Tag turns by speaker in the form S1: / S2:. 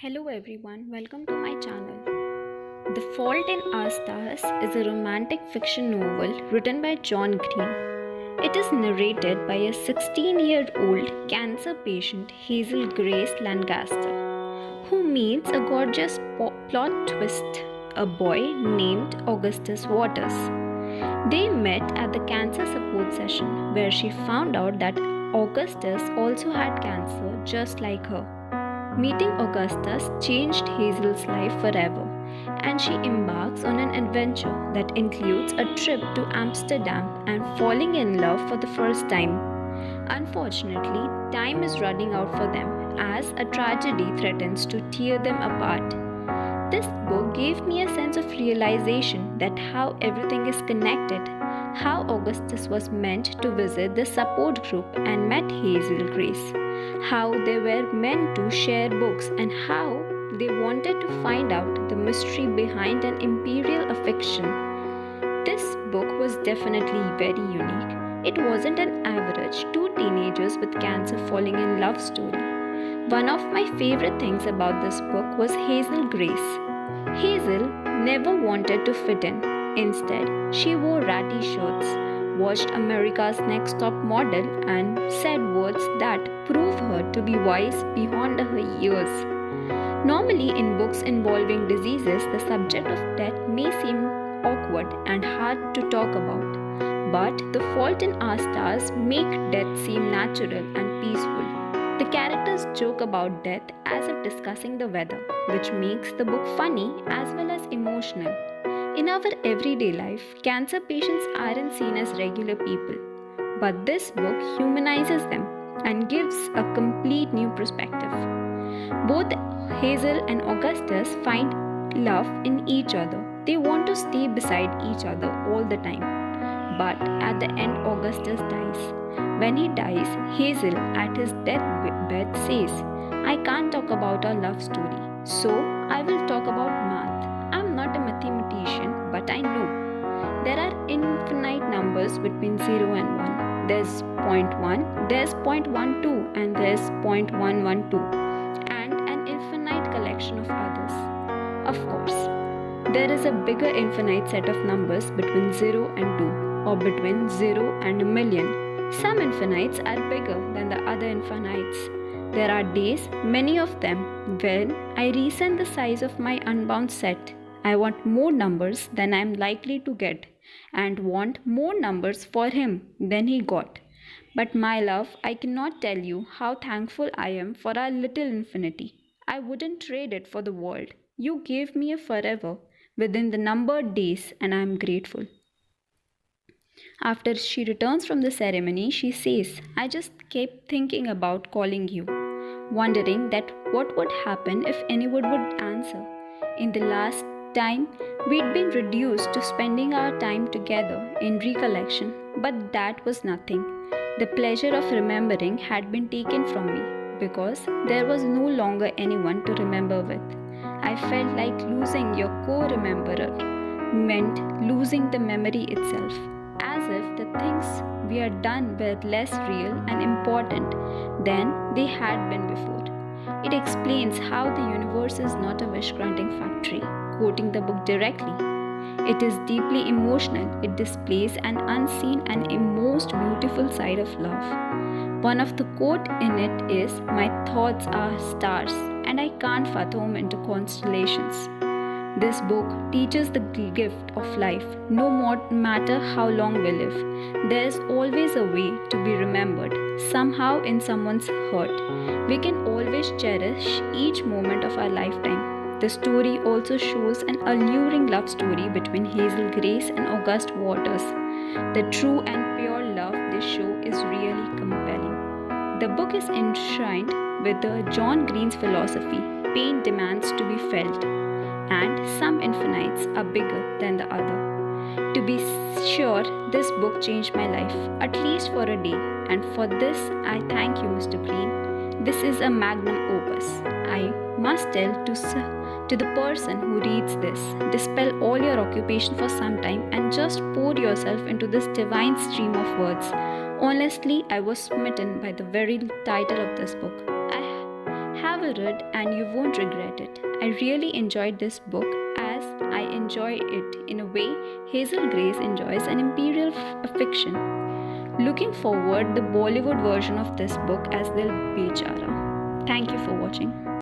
S1: Hello everyone, welcome to my channel. The Fault in Our Stars is a romantic fiction novel written by John Green. It is narrated by a 16-year-old cancer patient, Hazel Grace Lancaster, who meets a gorgeous plot twist, a boy named Augustus Waters. They met at the cancer support session where she found out that Augustus also had cancer just like her. Meeting Augustus changed Hazel's life forever, and she embarks on an adventure that includes a trip to Amsterdam and falling in love for the first time. Unfortunately, time is running out for them as a tragedy threatens to tear them apart. This book gave me a sense of realization that how everything is connected, how Augustus was meant to visit the support group and met Hazel Grace, how they were meant to share books, and how they wanted to find out the mystery behind an imperial affection. This book was definitely very unique. It wasn't an average two teenagers with cancer falling in love story. One of my favorite things about this book was Hazel Grace. Hazel never wanted to fit in. Instead, she wore ratty shirts, watched America's Next Top Model, and said words that prove her to be wise beyond her years. Normally, in books involving diseases, the subject of death may seem awkward and hard to talk about. But The Fault in Our Stars make death seem natural and peaceful. The characters joke about death as if discussing the weather, which makes the book funny as well as emotional. In our everyday life, cancer patients aren't seen as regular people, but this book humanizes them and gives a complete new perspective. Both Hazel and Augustus find love in each other. They want to stay beside each other all the time. But at the end, Augustus dies. When he dies, Hazel at his deathbed says, I can't talk about our love story, so I will talk about math. I'm not a mathematician, but I know there are infinite numbers between 0 and 1. There's zero point 0.1, there's 0.12, and there's 0.112, and an infinite collection of others. Of course, there is a bigger infinite set of numbers between 0 and 2, or between 0 and a million. Some infinites are bigger than the other infinites. There are days, many of them, when I resend the size of my unbound set. I want more numbers than I am likely to get, and want more numbers for him than he got. But my love, I cannot tell you how thankful I am for our little infinity. I wouldn't trade it for the world. You gave me a forever within the numbered days, and I am grateful. After she returns from the ceremony, she says, I just kept thinking about calling you, wondering that what would happen if anyone would answer. In the last time, we'd been reduced to spending our time together in recollection, but that was nothing. The pleasure of remembering had been taken from me because there was no longer anyone to remember with. I felt like losing your co-rememberer meant losing the memory itself, as if the things we had done were less real and important than they had been before. It explains how the universe is not a wish granting factory, quoting the book directly. It is deeply emotional, it displays an unseen and a most beautiful side of love. One of the quote in it is, My thoughts are stars, and I can't fathom into constellations. This book teaches the gift of life. No matter how long we live, there is always a way to be remembered, somehow in someone's heart. We can always cherish each moment of our lifetime. The story also shows an alluring love story between Hazel Grace and August Waters. The true and pure love they show is really compelling. The book is enshrined with the John Green's philosophy, pain demands to be felt, and some infinites are bigger than the other. To be sure, this book changed my life, at least for a day, and for this I thank you, Mr. Green. This is a magnum opus. I must tell to the person who reads this, dispel all your occupation for some time and just pour yourself into this divine stream of words. Honestly, I was smitten by the very title of this book. I have a read and you won't regret it. I really enjoyed this book as I enjoy it in a way Hazel Grace enjoys an imperial fiction. Looking forward the Bollywood version of this book as Dil Bechara. Thank you for watching.